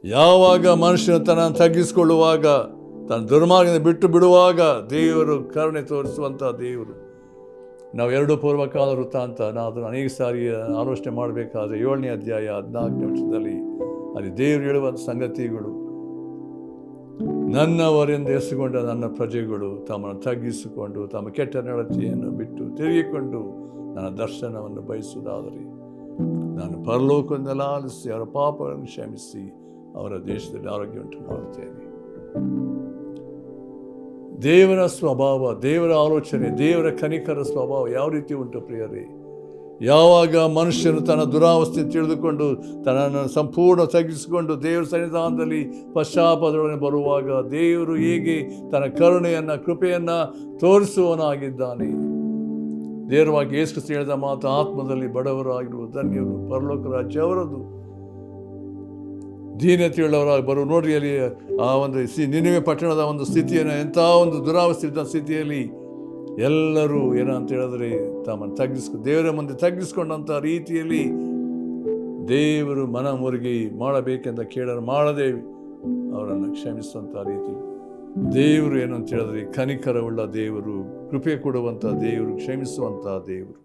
ಯಾವಾಗ ಮನುಷ್ಯನು ತನ್ನನ್ನು ತಗ್ಗಿಸಿಕೊಳ್ಳುವಾಗ, ತನ್ನ ದುರ್ಮಾರ್ಗದಿಂದ ಬಿಟ್ಟು ಬಿಡುವಾಗ ದೇವರು ಕರುಣೆ ತೋರಿಸುವಂಥ ದೇವರು. ನಾವು 2 ಪೂರ್ವಕಾಲ ವೃತ್ತಾಂತ ನಾವು ಅದನ್ನು ಅನೇಕ ಸಾರಿ ಆಲೋಚನೆ ಮಾಡಬೇಕಾದ್ರೆ 7ನೇ ಅಧ್ಯಾಯ 14ನೇ ವಚನದಲ್ಲಿ ಅಲ್ಲಿ ದೇವರು ಹೇಳುವಂಥ ಸಂಗತಿಗಳು, ನನ್ನವರೆಂದು ಹೆಸರುಗೊಂಡ ನನ್ನ ಪ್ರಜೆಗಳು ತಮ್ಮನ್ನು ತಗ್ಗಿಸಿಕೊಂಡು ತಮ್ಮ ಕೆಟ್ಟ ನಡತೆಯನ್ನು ಬಿಟ್ಟು ತಿರುಗಿಕೊಂಡು ನನ್ನ ದರ್ಶನವನ್ನು ಬಯಸುವುದಾದರೆ ನಾನು ಪರಲೋಕವನ್ನೆಲ್ಲ ಆಲಿಸಿ ಅವರ ಪಾಪಗಳನ್ನು ಕ್ಷಮಿಸಿ ಅವರ ದೇಶದಲ್ಲಿ ಆರೋಗ್ಯ ಉಂಟು ಮಾಡುತ್ತೇನೆ. ದೇವರ ಸ್ವಭಾವ, ದೇವರ ಆಲೋಚನೆ, ದೇವರ ಕನಿಕರ ಸ್ವಭಾವ ಯಾವ ರೀತಿ ಉಂಟು ಪ್ರಿಯರೇ? ಯಾವಾಗ ಮನುಷ್ಯನು ತನ್ನ ದುರಾವಸ್ಥೆ ತಿಳಿದುಕೊಂಡು ತನ್ನನ್ನು ಸಂಪೂರ್ಣ ತಗ್ಗಿಸಿಕೊಂಡು ದೇವರ ಸನ್ನಿಧಾನದಲ್ಲಿ ಪಶ್ಚಾತ್ತಾಪದೊಡನೆ ಬರುವಾಗ ದೇವರು ಹೇಗೆ ತನ್ನ ಕರುಣೆಯನ್ನು, ಕೃಪೆಯನ್ನು ತೋರಿಸುವವನಾಗಿದ್ದಾನೆ. ನೇರವಾಗಿ ಯೇಸು ಕ್ರಿಸ್ತ ಹೇಳಿದ ಮಾತು, ಆತ್ಮದಲ್ಲಿ ಬಡವರಾಗಿರುವ ಧನ್ಯರು, ಪರಲೋಕ ರಾಜ್ಯ ಅವರದು. ದೀನತೆಯುಳ್ಳವರಾಗಿ ಬರುವ ನೋಡ್ರಿ, ಅಲ್ಲಿ ಆ ಒಂದು ನಿನೆವೆ ಪಟ್ಟಣದ ಒಂದು ಸ್ಥಿತಿಯನ್ನು, ಎಂಥ ಒಂದು ದುರಾವಸ್ಥೆ ಇದ್ದ ಸ್ಥಿತಿಯಲ್ಲಿ ಎಲ್ಲರೂ ಏನಂತ ಹೇಳಿದ್ರೆ ತಮ್ಮನ್ನು ದೇವರ ಮುಂದೆ ತಗ್ಗಿಸ್ಕೊಂಡಂಥ ರೀತಿಯಲ್ಲಿ ದೇವರು ಮನ ಮುರುಗಿ ಮಾಡಬೇಕೆಂದ ಕೇಳಲು ಮಾಡದೆ ಅವರನ್ನು ಕ್ಷಮಿಸುವಂಥ ರೀತಿ ದೇವರು ಏನಂತ ಹೇಳಿದ್ರೆ ಕನಿಕರವುಳ್ಳ ದೇವರು, ಕೃಪೆ ಕೊಡುವಂಥ ದೇವರು, ಕ್ಷಮಿಸುವಂಥ ದೇವರು.